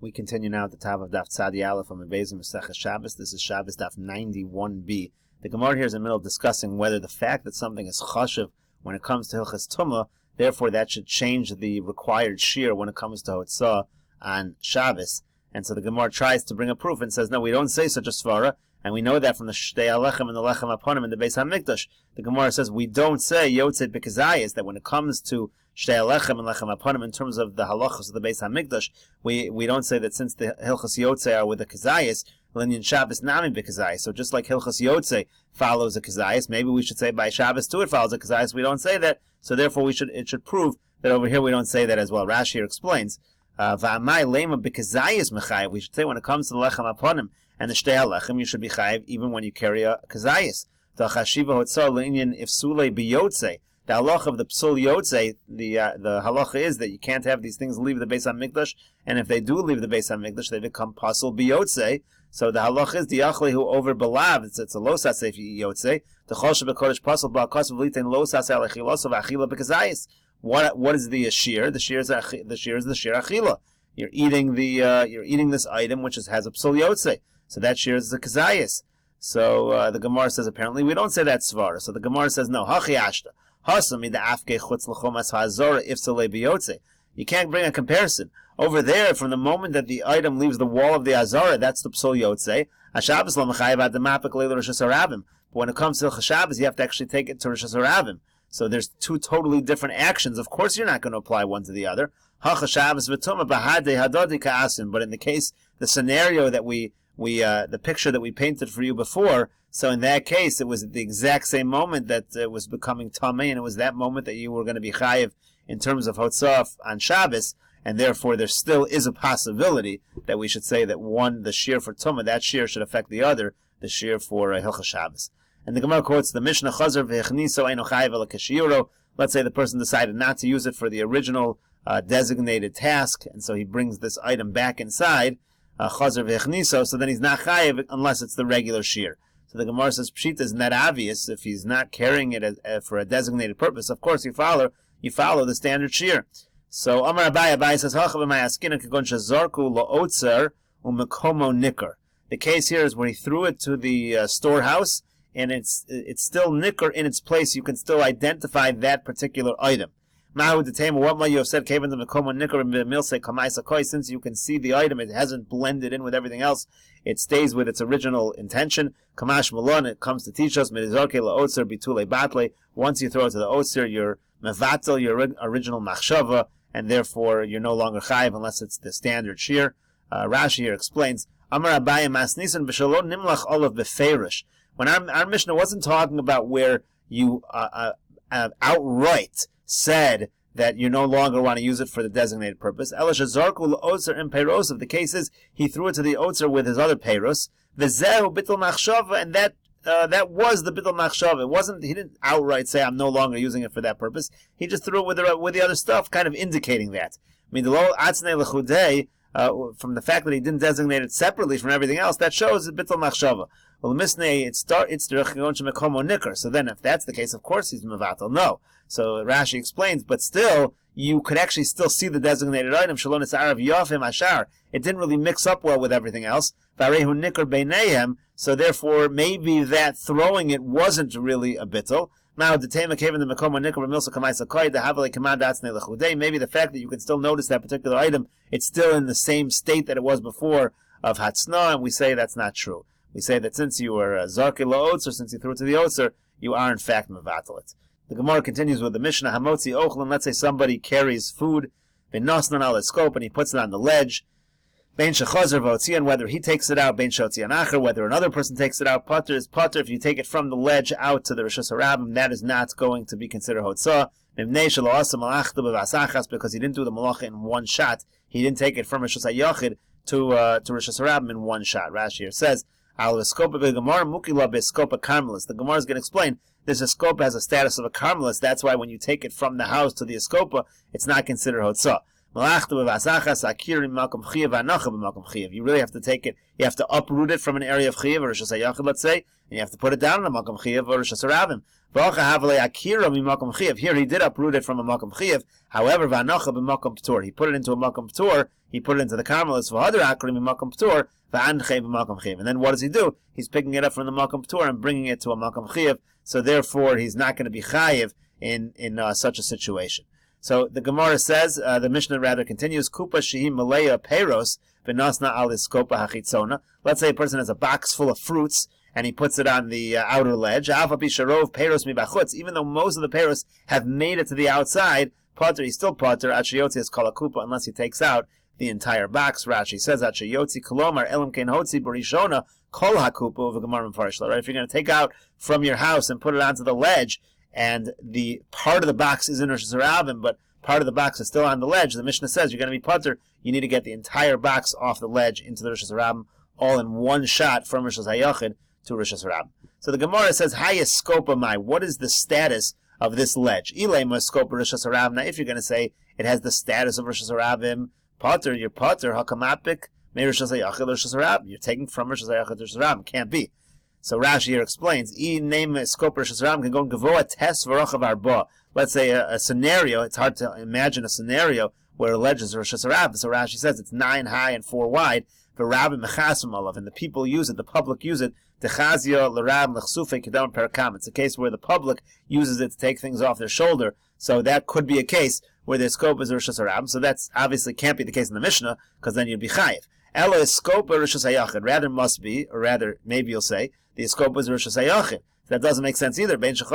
We continue now at the top of Daf Tzadi Aleph from Meseches Shabbos. This is Shabbos Daf 91b. The Gemara here is in the middle of discussing whether the fact that something is chashuv when it comes to Hilchas Tumah, therefore that should change the required shear when it comes to Hotzah on Shabbos. And so the Gemara tries to bring a proof and says, no, we don't say such a svara, and we know that from the Shtei Alechem and the Lechem Aponim in the Beis HaMikdash. The Gemara says we don't say Yotzei B'Kazayis, that when it comes to Shtei Alechem and Lechem Aponim in terms of the halachas of the Beis HaMikdash, we don't say that since the Hilchas Yotzei are with the Kazayis, Linyan Shabbos Nami B'Kazayis. So just like Hilchas Yotzei follows a Kazayis, maybe we should say by Shabbos too it follows a Kazayis. We don't say that, so therefore it should prove that over here we don't say that as well. Rashi here explains, V'amai lema b'kazayis mechayev. We should say when it comes to the lechem aponim and the shtei halechem, you should be chayev even when you carry a kazayis. The chashiva hotzah le'inyan ifsulei biyotzei. The halacha of the psul yotzei, the halacha is that you can't have these things leave the Beis HaMikdash, and if they do leave the Beis HaMikdash, they become pasul biyotzei. So the halacha is the achli who over belav. It's a losas if yotzei. The chol shebekodesh pasul ba'akasav litain losas alechilosav achila b'kazayis. What is the shear? The shear is the shear achila. You're eating this item which has a psul yotzei. So that shear is the kazayis. So the Gemara says apparently we don't say that svara. So the Gemara says no. Hachi ashta hasami the afke chutz l'chomas ha'azora ifsalei biyotze. You can't bring a comparison over there from the moment that the item leaves the wall of the azara. That's the psul yotzei. Hashabbos lo mechayev ad demapik leil Rosh Hashanah. But when it comes to Shabbos, you have to actually take it to Rosh Hashanah. So there's two totally different actions. Of course, you're not going to apply one to the other. But in the case, the scenario that the picture that we painted for you before, so in that case, it was at the exact same moment that it was becoming tamei, and it was that moment that you were going to be chayiv in terms of hotzah on Shabbos, and therefore there still is a possibility that we should say that the shear for tumah, that shear should affect the other, the shear for Hilchas Shabbos. And the Gemara quotes the Mishnah Chazar v'Echniso eino chayiv ela kashiyuro. Let's say the person decided not to use it for the original designated task, and so he brings this item back inside Chazar v'Echniso. So then he's not chayiv unless it's the regular shear. So the Gemara says Pshita isn't that obvious. If he's not carrying it for a designated purpose, of course you follow the standard shear. So Amar Abai says Hachav ma'askina kagon shazarku lo'otzer u'mekomo nikar. The case here is when he threw it to the storehouse, and it's still nicker in its place. You can still identify that particular item. Mahu detema, what might you have said? Kaven the mekomo nicker milse kamaisa koi. Since you can see the item, it hasn't blended in with everything else. It stays with its original intention. Kamash malon. It comes to teach us medizorke laotzer bitule batle. Once you throw it to the otzer, you're mevatel your original machshava, and therefore you're no longer chayiv unless it's the standard shear. Rashi here explains. Amar Abaye masnisan b'shalom nimlach olav beferish. When our Mishnah wasn't talking about where you outright said that you no longer want to use it for the designated purpose. The case is he threw it to the otzer with his other peiros. V'zehu bittul machshava, and that was the bittul machshava. It wasn't. He didn't outright say I'm no longer using it for that purpose. He just threw it with the other stuff, kind of indicating that. I mean, the lo atznei lechudei. From the fact that he didn't designate it separately from everything else, that shows a bittul machshava. Well, misnei it's mekomo nicker. So then, if that's the case, of course he's mevatel. No. So Rashi explains, but still, you could actually still see the designated item. Shalom es arav yafim ashar. It didn't really mix up well with everything else. Varehu nicker beineihem. So therefore, maybe that throwing it wasn't really a bittul. Now, maybe the fact that you can still notice that particular item, it's still in the same state that it was before of hatzna, and we say that's not true. We say that since you were zarki la'otzer, since you threw it to the otzer, you are in fact mevatel it. The Gemara continues with the Mishnah Hamotzi Ochlin. Let's say somebody carries food, v'nosnan al eskop, and he puts it on the ledge. Bein shechazar v'otzian, whether he takes it out, bein shotzian acher, whether another person takes it out, pater is pater. If you take it from the ledge out to the Rosh Hashanah, that is not going to be considered hotzah. Because he didn't do the malacha in one shot. He didn't take it from Rosh Hashanah to Rosh Hashanah in one shot. Rashi here says, the Gemara is going to explain this escopa has a status of a carmelist. That's why when you take it from the house to the escopa, it's not considered hotzah. You really have to take it. You have to uproot it from an area of chiyav or Rosh Hashanah, let's say, and you have to put it down in a makom chiyav or Rosh Hashanah. Here he did uproot it from a makom chiyav. However, he put it into a makom ptur. he put it into the Carmelis, and then what does he do? He's picking it up from the Makam P'tur and bringing it to a Makam Chiv, so therefore he's not going to be chayiv in such a situation. So the Gemara says, the Mishnah rather continues, Kupa Shehi Malaya Peros, V'nasna Alis Kopa Hachitzona. Let's say a person has a box full of fruits, and he puts it on the outer ledge. Even though most of the peros have made it to the outside, Potter, he's still Potter, Achiyotzi is called a kupa, unless he takes out the entire box. Rashi says, Achiyotzi kolomar elam kein hotzi barishona kol hakupa of a Gemara Mefarish. Right? If you're going to take out from your house and put it onto the ledge, and the part of the box is in Rosh Hashanah, but part of the box is still on the ledge, the Mishnah says you're going to be Potter, you need to get the entire box off the ledge into the Rosh Hashanah, all in one shot from Rosh Hashanah to Rosh Hashanah. So the Gemara says, Hayas skopa mai, what is the status of this ledge? Ilay skopa Rosh Hashanah. Now, if you're going to say it has the status of Rosh Hashanah, Potter, you're Potter, hakamapik, may Rosh Hashanah, you're taking from Rosh Hashanah to Rosh Hashanah. Can't be. So Rashi here explains, I name skopa Rosh Hashanah can go and gavoa tes v'rochav arba. Let's say a scenario, it's hard to imagine a scenario where a ledge is Rosh Hashanah. So Rashi says it's 9 high and 4 wide, and the people use it, the public use it, it's a case where the public uses it to take things off their shoulder. So that could be a case where the scope is Rosh Hashanah. So that's obviously can't be the case in the Mishnah, because then you'd be chayiv. Elo is scope or Rosh Hashanah. Rather must be, or rather maybe you'll say, the scope is Rosh Hashanah. That doesn't make sense either. It said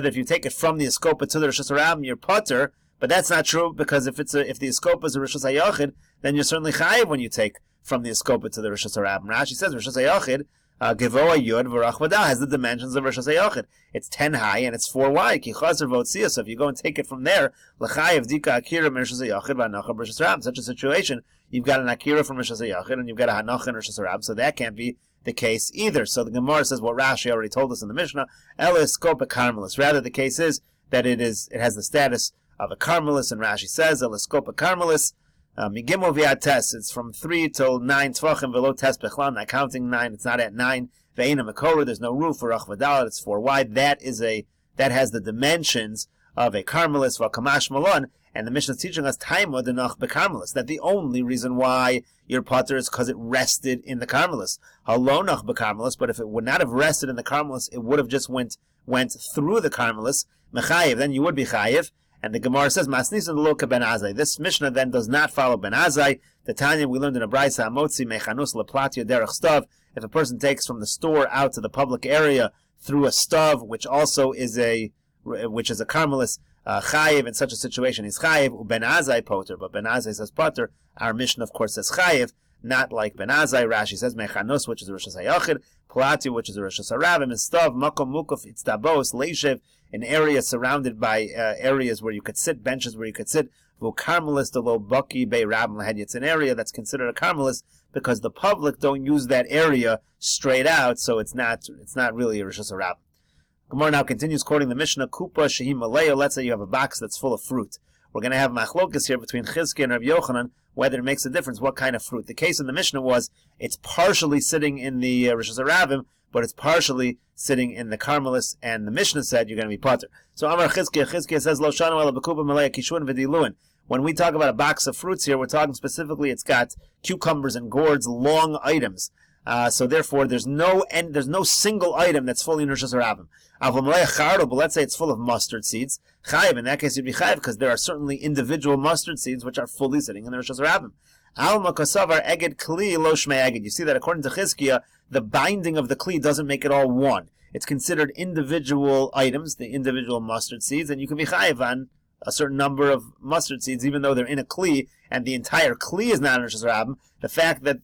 that if you take it from the escopa to the Rosh Hashanah, you're potter, but that's not true, because if the escopa is a Rosh Hashanah, then you're certainly chayiv when you take from the escopa to the Rosh Hashanah. Rashi says Rosh Hashanah, Gevoa Yud V'Rach V'Dal has the dimensions of Rosh Hashanah. It's 10 high and it's 4 wide. Ki Chazer V'Otzia. So if you go and take it from there, L'chayiv Dika Akira Rosh Hashanah V'Hanacha Rosh Hashanah. In such a situation, you've got an Akira from Rosh Hashanah and you've got a Hanacha in Rosh Hashanah. So that can't be the case either. So the Gemara says what Rashi already told us in the Mishnah, Elis Kopa Carmelis. Rather, the case is that it has the status of a Carmelis, and Rashi says Elis Kopa Carmelis. Migimel v'ad tes, it's from 3 till 9 tvachim v'lo tes bechlan, not counting 9, it's not at 9. Ve'ena mekora, there's no roof for rach v'dalet, it's 4 wide. That has the dimensions of a Carmelis v'kamash malon, and the Mishnah is teaching us taima denach bekarmelis, that the only reason why your potter is because it rested in the Carmelis. Halonach bekarmelis, but if it would not have rested in the Carmelis, it would have just went through the Carmelis, mechayiv, then you would be chayiv. And the Gemara says, Masnisan loka ben Azai. This Mishnah then does not follow ben Azai. The Tanya we learned in a Braisa, Amotzi mechanus leplatya derech stav. If a person takes from the store out to the public area through a stav, which is a Carmelis, chayiv in such a situation, he's chayiv. Ben Azai poter, but ben Azai says poter. Our Mishnah, of course, says chayiv, not like ben Azai. Rashi says mechanus, which is a Rosh Hashanah, platya, which is a Rosh Hashanah, and stav makom mukuf itztabos leishev. An area surrounded by areas where you could sit, benches where you could sit. It's an area that's considered a Carmelis because the public don't use that area straight out, so it's not really a Rosh Hashanah. Gemara now continues quoting the Mishnah, Kupa Shehi Malaya. Let's say you have a box that's full of fruit. We're going to have machlokas here between Chizkiah and Rabbi Yochanan, whether it makes a difference what kind of fruit. The case in the Mishnah was it's partially sitting in the Rosh Hashanah, but it's partially sitting in the Carmelis, and the Mishnah said you're going to be potter. So Amar Chizkiah says, Lo shanu ala b'kupa malaya kishun v'diluin. When we talk about a box of fruits here, we're talking specifically it's got cucumbers and gourds, long items. So therefore, there's no single item that's fully in Rosh Hashanah. But let's say it's full of mustard seeds. Chayiv, in that case, you'd be chayiv because there are certainly individual mustard seeds which are fully sitting in the Rosh Hashanah. Alma kasavar eged kli lo shmei eged. You see that according to Chizkiah, the binding of the kli doesn't make it all one. It's considered individual items, the individual mustard seeds, and you can be chayiv on a certain number of mustard seeds, even though they're in a kli, and the entire kli is not in Rosh Hashanah. The fact that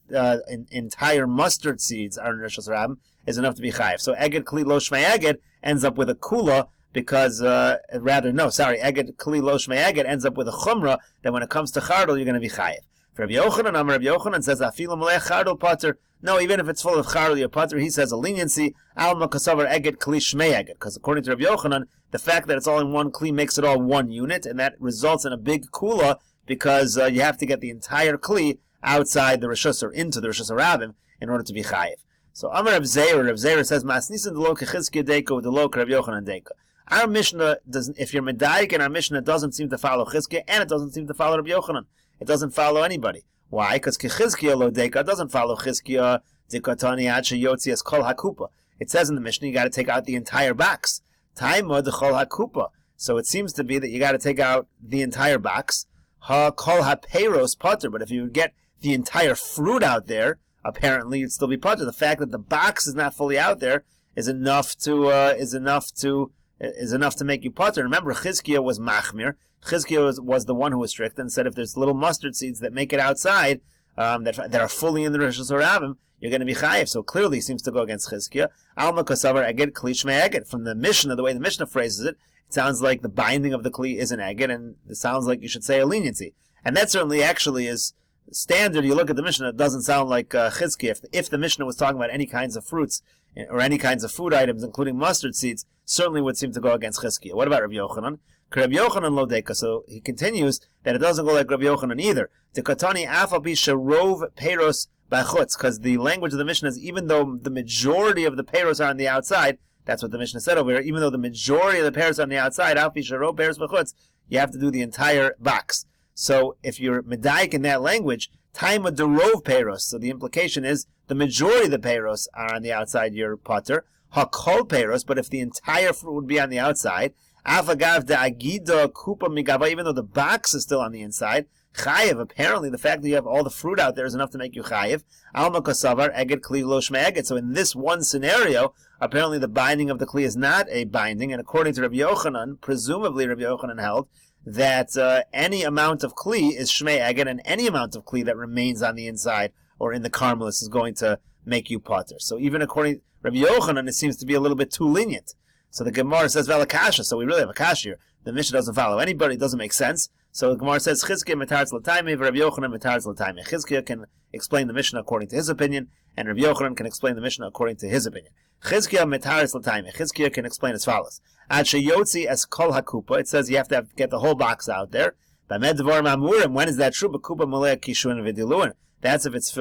entire mustard seeds are in Rosh Hashanah is enough to be chayiv. So eged kli lo shmei eged ends up with a kula, because, eged kli lo shmei eged ends up with a chumrah, that when it comes to chardal, you're going to be chayiv. For Rabbi Yochanan says, Afilu malei chardal pater. No, even if it's full of chardal, your pater, he says a leniency, alma kasavar eged kli shmei eged. Because according to Rabbi Yochanan, the fact that it's all in one kli makes it all one unit, and that results in a big kula, because you have to get the entire kli outside the Rishus or into the Rishus Harabim in order to be chayiv. So Amar Rav Zeir says, Masnisan delo kechizkiah deka delo Rabbi Yochanan deka. Our Mishnah doesn't. If you're Medaik, and our Mishnah doesn't seem to follow Chizkiah, and it doesn't seem to follow Rabbi Yochanan. It doesn't follow anybody. Why? Because Chizkiah lo Deika doesn't follow Chizkiah Dikatani Ad Sheyotzi as Kol Hakupa. It says in the Mishnah you got to take out the entire box. Taima de Kol Hakupa. So it seems to be that you got to take out the entire box. Ha Kol HaPeiros Potter. But if you get the entire fruit out there, apparently you'd still be Potter. The fact that the box is not fully out there is enough to make you Potter. Remember, Chizkiah was Machmir. Chizkiah was the one who was strict and said if there's little mustard seeds that make it outside, that are fully in the Rosh Hashanah, you're going to be chayiv. So clearly seems to go against Chizkiah. Alma Kosavar Eged Kli Shmei Eged. From the Mishnah, the way the Mishnah phrases it, it sounds like the binding of the Kli is an Eged, and it sounds like you should say a leniency. And that certainly actually is standard. You look at the Mishnah, it doesn't sound like Chizkiah. If the Mishnah was talking about any kinds of fruits or any kinds of food items, including mustard seeds, certainly would seem to go against Chizkiah. What about Rabbi Yochanan? Rabbi Yochanan lo deka. So he continues that it doesn't go like Rabbi Yochanan either. Tekatani afabi sharov peiros bachutz, because the language of the Mishnah is even though the majority of the peiros are on the outside, that's what the Mishnah said over here, even though the majority of the peiros are on the outside, afabi sharov peiros bachutz, you have to do the entire box. So if you're medaik in that language, taima derov peiros, so the implication is the majority of the peiros are on the outside, you're potter. Hakol peiros, but if the entire fruit would be on the outside, Afagav de agida kupa migava, even though the box is still on the inside, chayiv. Apparently, the fact that you have all the fruit out there is enough to make you chayiv. Alma kosavar eged kli lo shmei eged. So in this one scenario, apparently the binding of the kli is not a binding, and according to Rabbi Yochanan, presumably Rabbi Yochanan held that any amount of kli is shmei eged, and any amount of kli that remains on the inside or in the carmelis is going to make you potter. So even according to Rabbi Yochanan, it seems to be a little bit too lenient. So the Gemara says Velakasha, so we really have a kasha here. The Mishnah doesn't follow anybody, it doesn't make sense. So the Gemara says Chizkiah metaretz l'taimei, Rabbi Yochanan metaretz l'taimei. Chizkiah can explain the Mishnah according to his opinion, and Rabbi Yochanan can explain the Mishnah according to his opinion. Chizkiah metaretz l'taimei. Chizkiah can explain as follows: Ad sheyotzi es kol hakupa. It says you have to get the whole box out there. B'med dvarim amurim. When is that true? B'kupa malei kishun v'diluin. That's if it's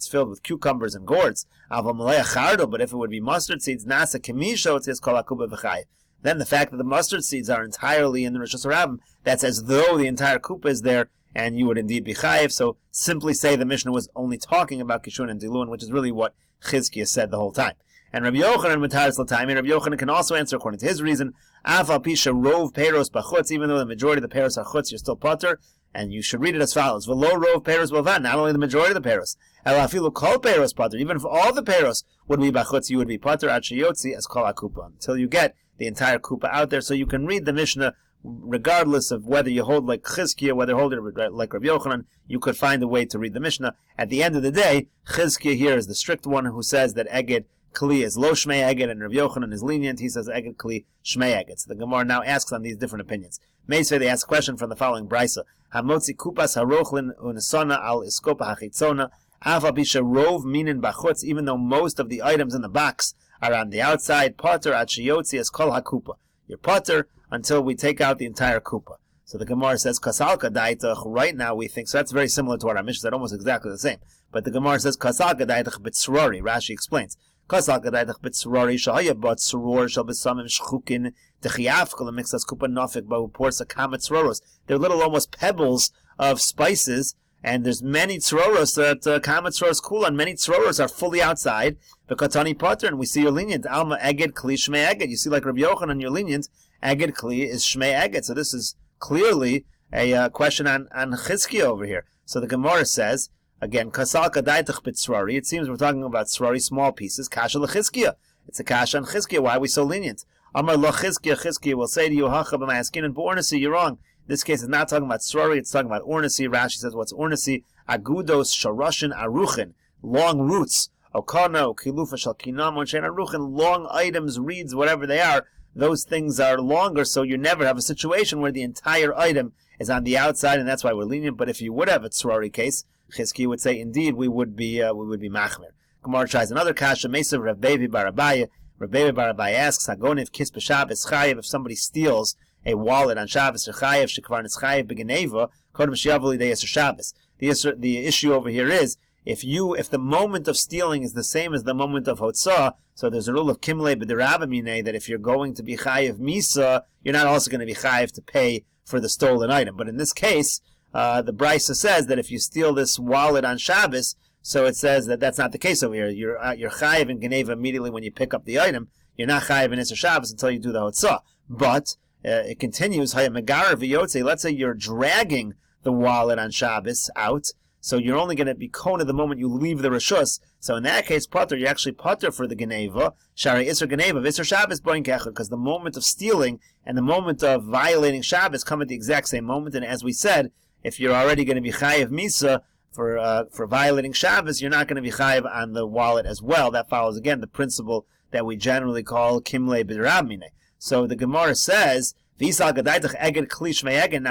filled with cucumbers and gourds. But if it would be mustard seeds, nasa kemisho, it says kol hakupa v'chayiv. Then the fact that the mustard seeds are entirely in the Rosh Hashanah, that's as though the entire kupa is there, and you would indeed be chayiv. So simply say the Mishnah was only talking about kishun and dilun, which is really what Chizkiah said the whole time. And Rabbi Yochanan metaretz l'taimei. Rabbi Yochanan can also answer according to his reason. Afal pisha rov peiros b'chutz. Even though the majority of the peiros are chutz, you're still potter. And you should read it as follows: V'lo rov peiros b'van. Not only the majority of the peiros, el afilu kol peiros potter. Even if all the peiros would be b'chutz, you would be potter ad sheyotzi as kol hakupa, until you get the entire kupa out there. So you can read the Mishnah regardless of whether you hold like Chizkiah, whether you hold it like Rabbi Yochanan. You could find a way to read the Mishnah. At the end of the day, Chizkiah here is the strict one who says that Eged Kli is lo shmei Eged, and Rabbi Yochanan is lenient. He says Eged Kli shmei Eged. So the Gemara now asks on these different opinions. Meisvei, they ask a question from the following brisa: Hamotzi kupas harochlin unesona al iskopa hachitzona afa bisha rov minin bachutz. Even though most of the items in the box are on the outside, potter ad sheyotzi as kol hakupa. You're potter until we take out the entire kupa. So the Gemara says kasalka daitach. Right now we think so. That's very similar to what our Mishnah said, almost exactly the same. But the Gemara says kasalka daitach b'tzrori. Rashi explains. Kasalka daitach b'tzrori shahaya bat tzror shal b'samim shchukin techiafkol mixas kupa nafik ba'u porsa kamet tzroros. They're little almost pebbles of spices. And there's many tzroros that kamet tzroros cool, and many tzroros are fully outside. The katani potter, and we see you're lenient. Alma eged kli shmei eged. You see, like Rabbi Yochanan, you're lenient. Eged kli is shmei eged. So this is clearly a question on Chizkiah over here. So the Gemara says again, kasal kadaitach b'tzrari. It seems we're talking about tzrari, small pieces. Kasha l'Chizkiah. It's a kasha on Chizkiah. Why are we so lenient? Amar lo Chizkiah. Chizkiah will say to you, hacha b'mayaskin and b'ornasi. You're wrong. This case is not talking about tzrari, it's talking about ornasi. Rashi says, what's ornasi? Agudos, sharashin, aruchin, long roots. Okano, kilufa, shalkinam, onshen, aruchin, long items, reeds, whatever they are. Those things are longer, so you never have a situation where the entire item is on the outside, and that's why we're lenient. But if you would have a tzrari case, Chizkiah would say, indeed, we would be machmer. Gemara tries another kasha, Mesav Rav Bevi bar Abaye. Rav Bevi bar Abaye asks, Hagoniv kis b'Shabbos chayev, if somebody steals a wallet on Shabbos, shekvar nischayev begeneva, kodem shiavoli deyes Shabbos. The issue over here is, if the moment of stealing is the same as the moment of hotzah, so there's a rule of kimle b'derabamine that if you're going to be chayiv misa, you're not also going to be chayiv to pay for the stolen item. But in this case, the Brisa says that if you steal this wallet on Shabbos, so it says that that's not the case over here. You're chayiv in Geneva immediately when you pick up the item. You're not chayiv in Isser Shabbos until you do the hotzah. But it continues, let's say you're dragging the wallet on Shabbos out, so you're only going to be kona the moment you leave the reshus. So in that case, pater, you're actually pater for the Geneva, shari Isser Geneva, Isser Shabbos boin kechad, because the moment of stealing and the moment of violating Shabbos come at the exact same moment. And as we said, if you're already going to be chayiv misa for violating Shabbos, you're not going to be chayiv on the wallet as well. That follows again the principle that we generally call kimle b'derabmine. So the Gemara says, now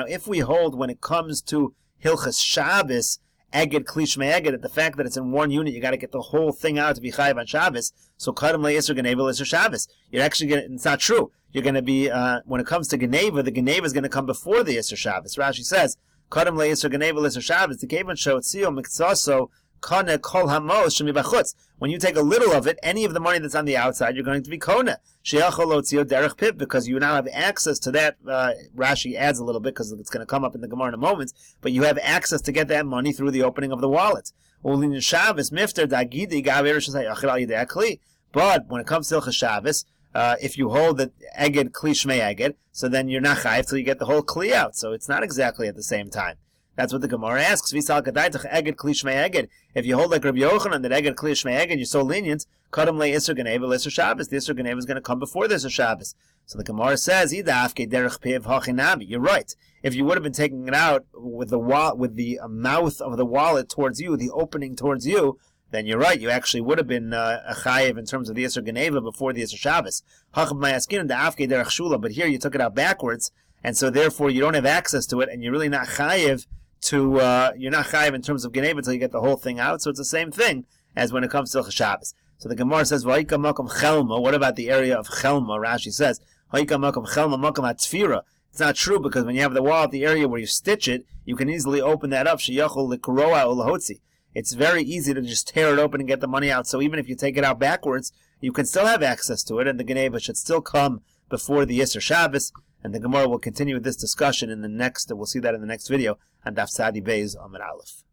if we hold when it comes to Hilchas Shabbos, Eged Klish Me'eged, at the fact that it's in one unit, you got to get the whole thing out to be chayiv on Shabbos. So Kadam LeYisr Geneva LeYisr Shabbos. You're actually going to, it's not true. You're going to be, when it comes to Geneva, the Geneva is going to come before the Yisr Shabbos. Rashi says, Kadam LeYisr Geneva LeYisr Shabbos, the Kevan Shotzio Miktsaso, Kone Kol Hamos Shemi Bachutz. When you take a little of it, any of the money that's on the outside, you're going to be Kona. Sheachol Otzio Derech Piv, because you now have access to that. Rashi adds a little bit because it's going to come up in the Gemara in a moment, but you have access to get that money through the opening of the wallet. Ulin Shabbos Mifter Dagidi Gaver Shasai Achil Al Yidei Akli. But when it comes to Hilchas Shabbos, if you hold that Eged Kli Shmei Eged, so then you're not chayiv till you get the whole Kli out. So it's not exactly at the same time. That's what the Gemara asks. If you hold like Rabbi Yochanan that Eged Kli Shmei Eged, you're so lenient, Kadam Le Isser Geneva L'Isser Shabbos. The Isser Geneva is going to come before the Isser Shabbos. So the Gemara says, you're right. If you would have been taking it out with the mouth of the wallet towards you, the opening towards you, then you're right. You actually would have been a chayiv in terms of the Isser Geneva before the Isser Shabbos. But here you took it out backwards, and so therefore you don't have access to it, and you're really not chayiv you're not chayiv in terms of Geneva until you get the whole thing out. So it's the same thing as when it comes to Shabbos. So the Gemara says, "Vayika makom chelma." What about the area of chelma? Rashi says, "Vayika makom chelma makom atfira." It's not true, because when you have the wallet, the area where you stitch it, you can easily open that up. Sheyachol likroa ulahotzi. It's very easy to just tear it open and get the money out. So even if you take it out backwards, you can still have access to it, and the Geneva should still come before the Yisr Shabbos. And the Gemara will continue with this discussion in the next. We'll see that in the next video on Daf Tzadi Beis Amud Aleph.